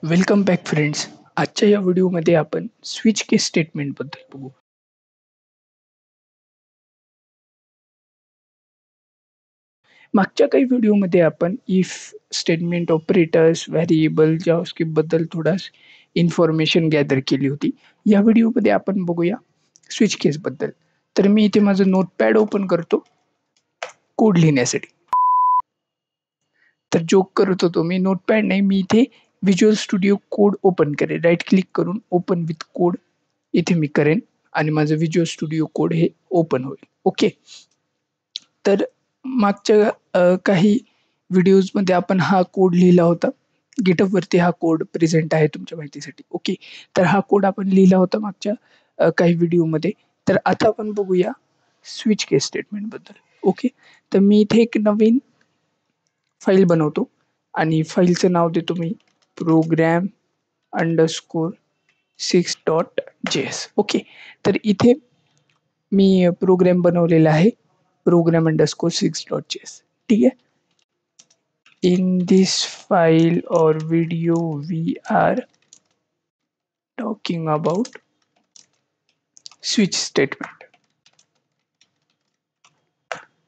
Welcome back friends. आजच्या या व्हिडिओमध्ये आपण स्विच केस स्टेटमेंटबद्दल बघू. मागच्या काही व्हिडिओमध्ये आपण इफ स्टेटमेंट, ऑपरेटर्स, व्हेरिएबल, जावास्क्रिप्टबद्दल इन्फॉर्मेशन गॅदर केली होती. या व्हिडिओमध्ये आपण बघूया स्विच केसबद्दल. तर मी इथे माझं नोटपॅड ओपन करतो कोड लिहिण्यासाठी. तर जोक करत होतो मी, नोटपॅड नाही, मी इथे व्हिज्युअल स्टुडिओ कोड ओपन करेन. राईट क्लिक करून ओपन विथ कोड इथे मी करेन आणि माझं व्हिज्युअल स्टुडिओ कोड हे ओपन होईल. ओके. तर मागच्या काही व्हिडिओजमध्ये आपण हा कोड लिहिला होता. गिटहबवरती हा कोड प्रेझेंट आहे तुमच्या माहितीसाठी. ओके. तर हा कोड आपण लिहिला होता मागच्या काही व्हिडिओमध्ये. तर आता आपण बघूया स्विच केस स्टेटमेंटबद्दल. ओके. तर मी इथे एक नवीन फाईल बनवतो आणि फाईलचं नाव देतो मी program_6.js. ओके. तर इथे मी प्रोग्राम बनवलेला आहे program_6.js. ठीक आहे. In this file or video we are talking about switch statement.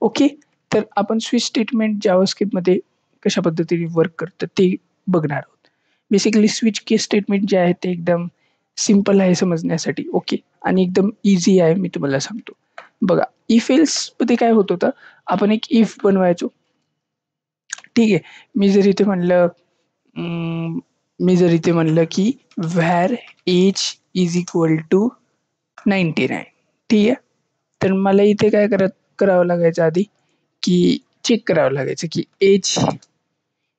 Okay. तर आपण स्विच स्टेटमेंट जावास्क्रिप्टमध्ये कशा पद्धतीने वर्क करतं ते बघणार आहोत. बेसिकली स्विच केस स्टेटमेंट जे आहे ते एकदम सिंपल आहे समजण्यासाठी. ओके. आणि एकदम ईझी आहे, मी तुम्हाला सांगतो. बघा, इफ एल्समध्ये काय होत होतं, आपण एक इफ बनवायचो. ठीक आहे. मी जर इथे म्हणलं की var age is equal to 99. ठीक आहे. तर मला इथे काय करावं लागायचं आधी, की चेक करावं लागायचं की एज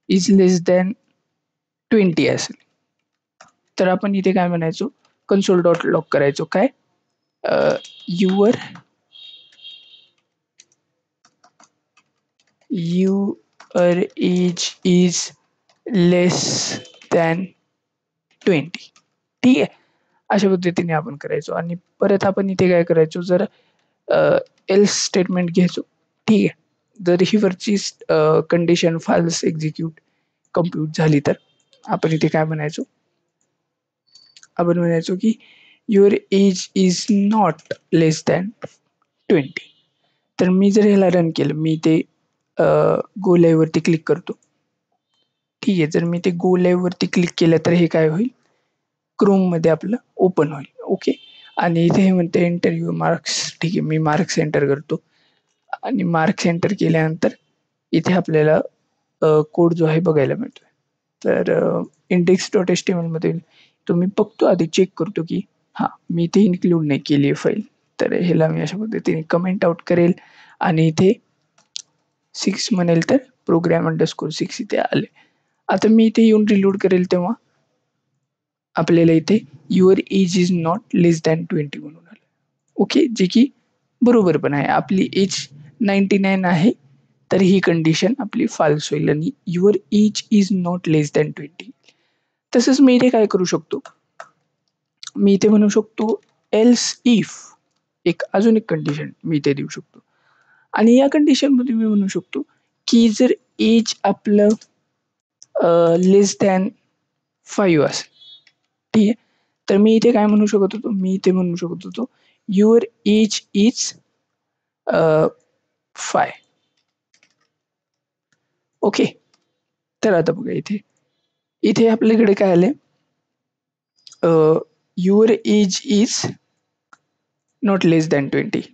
इज लेस दॅन 20 असेल. तर आपण इथे काय म्हणायचो, कन्सोल डॉट लॉग करायचो, काय your age is less than 20. ठीक आहे. अशा पद्धतीने आपण करायचो आणि परत आपण इथे काय करायचो, जर एल्स स्टेटमेंट घ्यायचो. ठीक आहे. जर ही वरची कंडिशन फाल्स एक्झिक्यूट कम्प्यूट झाली तर आपण इथे काय म्हणायचो, आपण म्हणायचो की your age is not less than 20. तर मी जर ह्याला रन केलं, मी ते गो लाईव्ह वरती क्लिक करतो. ठीक आहे. जर मी ते गो लाईव्ह वरती क्लिक केलं तर हे काय होईल, क्रोममध्ये आपलं ओपन होईल. ओके. आणि इथे हे म्हणते एंटर युअर मार्क्स. ठीक आहे. मी मार्क्स एंटर करतो आणि मार्क्स एंटर केल्यानंतर इथे आपल्याला कोड जो आहे बघायला मिळतोय. तर index.html मध्ये तो मी बघतो, आधी चेक करतो की हां, मी इथे इन्क्लूड नाही केली आहे फाईल. तर ह्याला मी अशा पद्धतीने कमेंट आउट करेल आणि इथे 6 म्हणेल तर program_6 इथे आले. आता मी इथे येऊन रिलोड करेल तेव्हा आपल्याला इथे your age is not less than 20 म्हणून आलं. ओके. जे की बरोबर पण आहे. आपली एज 99 आहे, तर ही कंडिशन आपली फाल्स होईल आणि your age is not less than 20. तसंच मी इथे काय करू शकतो, मी इथे म्हणू शकतो एल्स इफ, अजून एक कंडिशन मी इथे देऊ शकतो आणि या कंडिशनमध्ये मी म्हणू शकतो की जर एज आपलं लेस दॅन 5 असेल. ठीक आहे. तर मी इथे काय म्हणू शकत होतो, मी इथे म्हणू शकत होतो युअर एज इज 5. ओके. तर आता बघा, इथे आपल्याकडे काय आलंय, your age is not less than 20.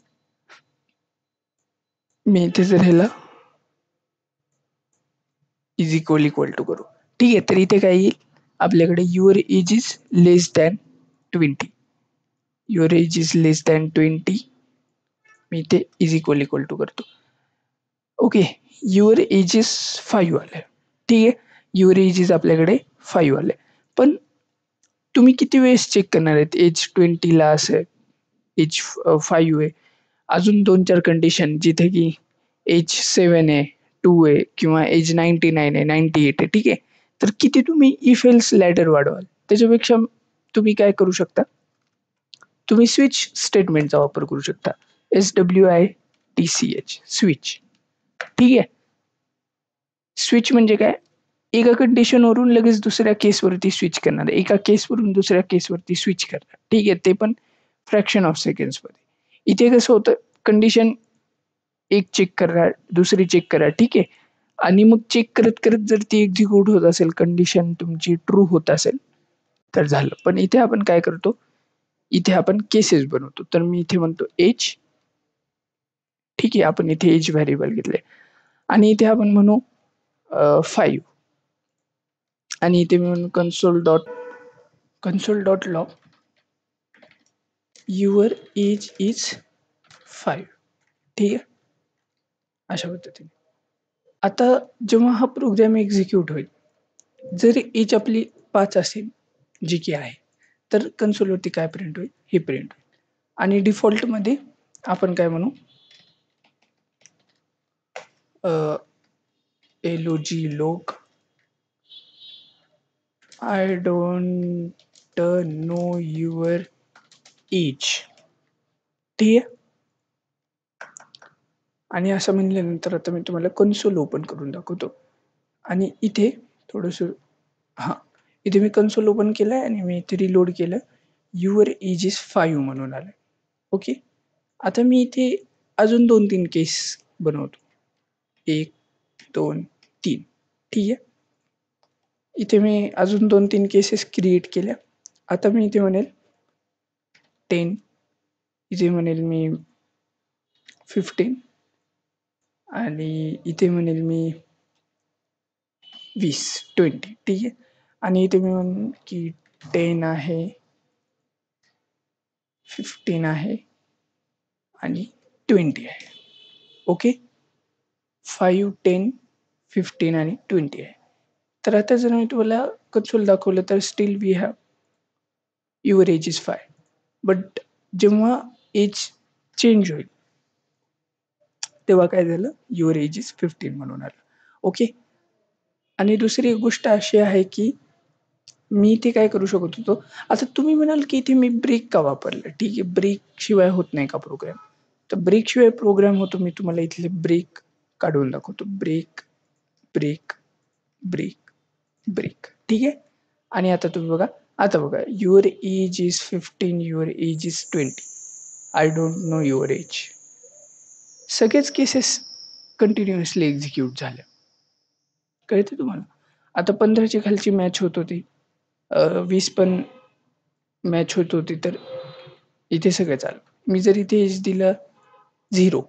मी इथे जर ह्याला इज इक्वल टू करू. ठीक आहे. तर इथे काय येईल आपल्याकडे, your age is less than 20. Your age is less than 20. मी इथे इज इक्वल टू करतो. ओके. युअर एज इज 5 आलं. ठीक आहे. युअर एज इज आपल्याकडे 5 आलं. पण तुम्ही किती वेळेस चेक करणार आहेत, एज 20ला असेल, एज 5 आहे, अजून 2-4 कंडिशन जिथे की एज 7 आहे, 2 आहे किंवा एज 99 आहे, 98 आहे. ठीक आहे. तर किती तुम्ही इफ एल्स लॅडर वाढवाल. त्याच्यापेक्षा तुम्ही काय करू शकता, तुम्ही स्विच स्टेटमेंटचा वापर करू शकता. SWITCH switch. ठीक आहे. स्विच म्हणजे काय, एका कंडिशनवरून लगेच दुसऱ्या केसवरती स्विच करणार, एका केसवरून दुसऱ्या केसवरती स्विच करणार. ठीक आहे, ते पण फ्रॅक्शन ऑफ सेकंड्समध्ये. इथे कसं होतं, कंडिशन एक चेक करा, दुसरी चेक करा, ठीक आहे. आणि मग चेक करत जर ती एक्झिक्यूट होत असेल, कंडिशन तुमची ट्रू होत असेल, तर झालं. पण इथे आपण काय करतो, इथे आपण केसेस बनवतो. तर मी इथे म्हणतो एज, ठीक आहे. आपण इथे एज व्हेरिएबल घेतले आणि इथे आपण म्हणू 5 आणि इथे मी म्हणू console dot log your age is 5. ठीक आहे, अशा पद्धतीने. आता जेव्हा हा प्रोग्राम एक्झिक्यूट होईल, जर एज आपली 5 असेल, जी की आहे, तर कन्सोलवरती काय प्रिंट होईल, हे प्रिंट होईल. आणि डिफॉल्टमध्ये आपण काय म्हणू, log I don't know your age. ठीक आहे. आणि असं म्हणल्यानंतर आता मी तुम्हाला कन्सोल ओपन करून दाखवतो. आणि इथे थोडंसं हां, इथे मी कन्सोल ओपन केलंय आणि मी इथे रिलोड केलं. युअर एज इज 5 म्हणून आलं. ओके. आता मी इथे अजून 2-3 केस बनवतो. 1, 2, 3. ठीक आहे. इथे मी अजून 2-3 केसेस क्रिएट केल्या. आता मी इथे म्हणेल 10, इथे म्हणेल मी 15 आणि इथे म्हणेल मी 20, 20. ठीक आहे. आणि इथे मी म्हणेन की 10 आहे, 15 आहे आणि 20 आहे. ओके. 5, 10, 15 आणि 20 आहे. तर आता जर मी तुम्हाला कन्सोल दाखवलं तर still we have your age is 5. But जेव्हा एज चेंज होईल, तेव्हा काय झालं, युअर एज इज 15 म्हणून आलं. ओके. आणि दुसरी गोष्ट अशी आहे की मी इथे काय करू शकत होतो, आता तुम्ही म्हणाल की इथे मी ब्रेक का वापरलं? ठीक आहे, ब्रेक शिवाय होत नाही का प्रोग्राम? तर ब्रेक शिवाय प्रोग्राम होतो. मी तुम्हाला इथले ब्रेक काढून दाखवतो. Break, break, break, break. ठीक आहे. आणि आता तुम्ही बघा, आता बघा, your age is 15, your age is 20. I don't know your age. सगळेच केसेस कंटिन्युअसली एक्झिक्यूट झाल्या. कळते तुम्हाला? आता 15ची खालची मॅच होत होती. 20 पण मॅच होत होती, तर इथे सगळं चालू. मी जर इथे एज दिलं 0,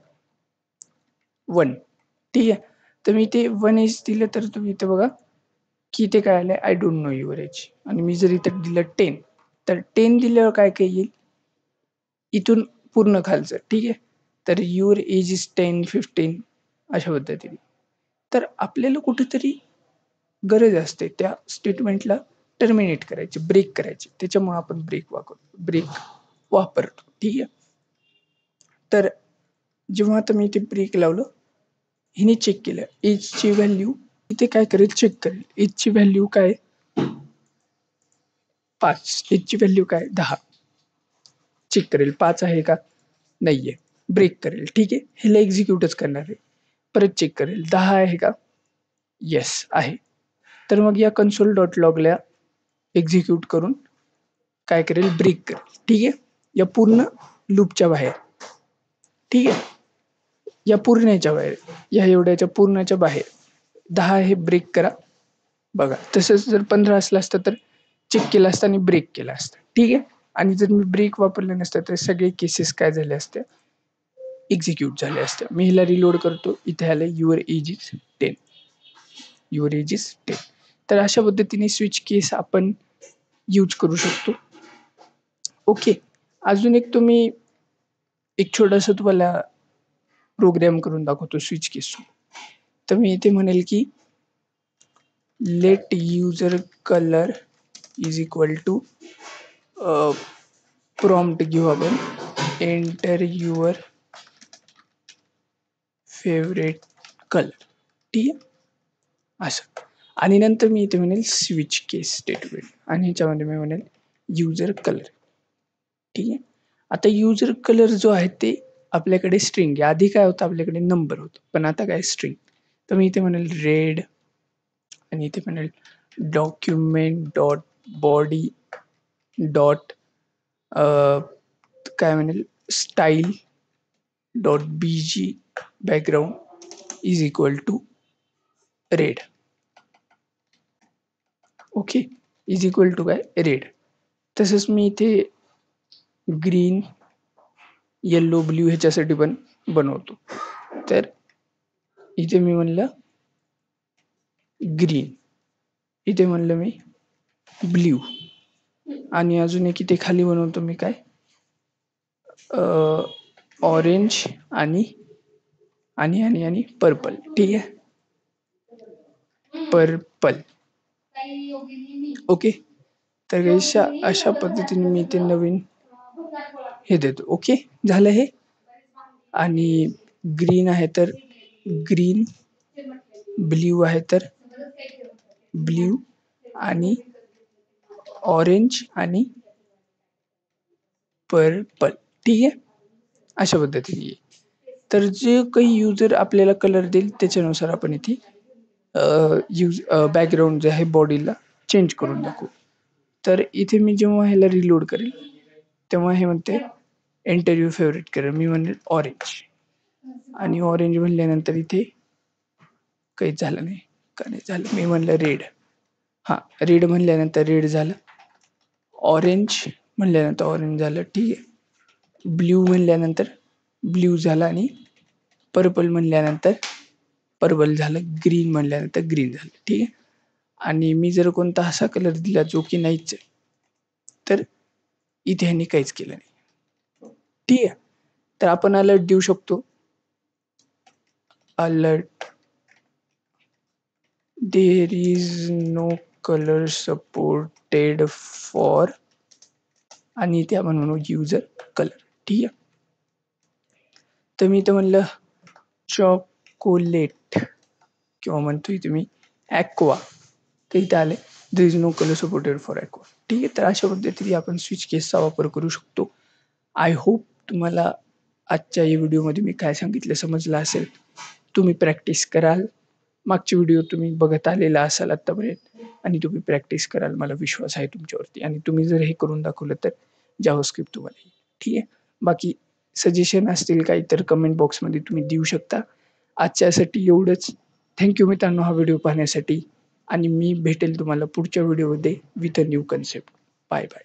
1, ठीक आहे. तर मी इथे 1 एज दिलं, तर तुम्ही इथे बघा की इथे काय आलंय, I don't know your age. आणि मी जर इथे दिलं 10, तर 10 दिल्यावर काय काय येईल, इथून पूर्ण खालचं. ठीक आहे. तर युअर एज इज 10, 15 अशा पद्धतीने. तर आपल्याला कुठेतरी गरज असते त्या स्टेटमेंटला टर्मिनेट करायची, ब्रेक करायची. त्याच्यामुळे आपण ब्रेक वापरतो. ठीक आहे. तर जेव्हा आता मी इथे ब्रेक लावलं, हिने चेक केलं एजची व्हॅल्यू, इथे काय करेल, चेक करेल एजची व्हॅल्यू काय, 5. एजची व्हॅल्यू काय, 10. चेक करेल 5 आहे का, नाहीये. ब्रेक करेल. ठीक आहे. ह्याला एक्झिक्यूटच करणार आहे. परत चेक करेल 10 आहे का, येस आहे. तर मग या कन्सोल डॉट लॉगला एक्झिक्यूट करून काय करेल, ब्रेक करेल. ठीक आहे. या पूर्ण लूपच्या बाहेर. ठीक आहे. या पूर्णच्या बाहेर, या एवढ्याच्या पूर्णच्या बाहेर 10 हे ब्रेक करा. बघा, तसंच जर 15 असलं असतं तर चेक केलं असतं आणि ब्रेक केलं असतं. ठीक आहे. आणि जर मी ब्रेक वापरले नसतं तर सगळे केसेस काय झाले असते, एक्झिक्यूट झाले असते. मी ह्याला रिलोड करतो. इथे आलं your age is 10, your age is 10. तर अशा पद्धतीने स्विच केस आपण यूज करू शकतो. ओके. अजून एक एक छोटंसं तुम्हाला प्रोग्राम करून दाखवतो स्विच केस. तर मी इथे म्हणेल की let user colour is equal to prompt घेऊ आपण, एंटर युअर फेवरेट कलर. ठीक आहे, असं. आणि नंतर मी इथे म्हणेल स्विच केस स्टेटमेंट आणि ह्याच्यामध्ये मी म्हणेल युजर कलर. ठीक आहे. आता युजर कलर जो आहे ते आपल्याकडे स्ट्रिंग आहे. आधी काय होतं, आपल्याकडे नंबर होतं, पण आता काय स्ट्रिंग. तर मी इथे म्हणेल रेड आणि इथे म्हणेल डॉक्युमेंट डॉट बॉडी डॉट काय म्हणेल style dot bg background is equal to red. Okay, is equal to काय रेड. तसंच मी इथे ग्रीन येल्लो ब्ल्यू ह्याच्यासाठी पण बनवतो. तर इथे मी म्हणलं ग्रीन, इथे म्हणलं मी ब्ल्यू, आणि अजून एक इथे खाली बनवतो मी काय ऑरेंज आणि आणि आणि आणि पर्पल. ठीक आहे, पर्पल. ओके, तर अशा पद्धतीने मी ते नवीन हे देतो. ओके, झालं हे. आणि ग्रीन आहे तर ग्रीन, ब्ल्यू आहे तर ब्ल्यू, आणि ऑरेंज आणि पर्पल. ठीक आहे, अशा पद्धतीने. तर जे काही युजर आपल्याला कलर देईल त्याच्यानुसार आपण इथे बॅकग्राऊंड जे आहे बॉडीला चेंज करून दाखवू. तर इथे मी जेव्हा ह्याला रिलोड करेल तेव्हा हे म्हणते एंटर युअर फेवरेट कलर. मी म्हणेल ऑरेंज, आणि ऑरेंज म्हणल्यानंतर इथे काहीच झालं नाही, का नाही झालं. मी म्हणलं रेड, हां रेड म्हणल्यानंतर रेड झालं. ऑरेंज म्हणल्यानंतर ऑरेंज झालं. ठीक आहे, ब्ल्यू म्हणल्यानंतर ब्ल्यू झालं, आणि पर्पल म्हणल्यानंतर पर्पल झालं. ग्रीन म्हणल्यानंतर ग्रीन झालं. ठीक आहे, आणि मी जर कोणता असा कलर दिला जो की नाहीच आहे तर इथे ह्यांनी काहीच केलं नाही. ठीक आहे, तर आपण अलर्ट देऊ शकतो. Alert there is no colour supported for, आणि इथे आपण म्हणू युजर कलर. ठीक आहे, तर मी इथं म्हणलं चॉकोलेट, किंवा म्हणतो इथे मी ॲक्वा, तर इथे आले there is no colour supported for aqua. ठीक आहे, तर अशा पद्धतीने आपण स्विच केसचा वापर करू शकतो. आय होप तुम्हाला आजच्या या व्हिडिओमध्ये मी काय सांगितलं समजलं असेल. तुम्ही प्रॅक्टिस कराल. मागचे व्हिडिओ तुम्ही बघत आलेला असाल आत्तापर्यंत, आणि तुम्ही प्रॅक्टिस कराल, मला विश्वास आहे तुमच्यावरती. आणि तुम्ही जर हे करून दाखवलं तर जावास्क्रिप्ट तुम्हाला येईल. ठीक आहे, बाकी सजेशन असतील काही तर कमेंट बॉक्समध्ये तुम्ही देऊ शकता. आजच्यासाठी एवढंच. थँक्यू मित्रांनो हा व्हिडिओ पाहण्यासाठी, आणि मी भेटेल तुम्हाला पुढच्या व्हिडिओमध्ये with a new concept. Bye bye.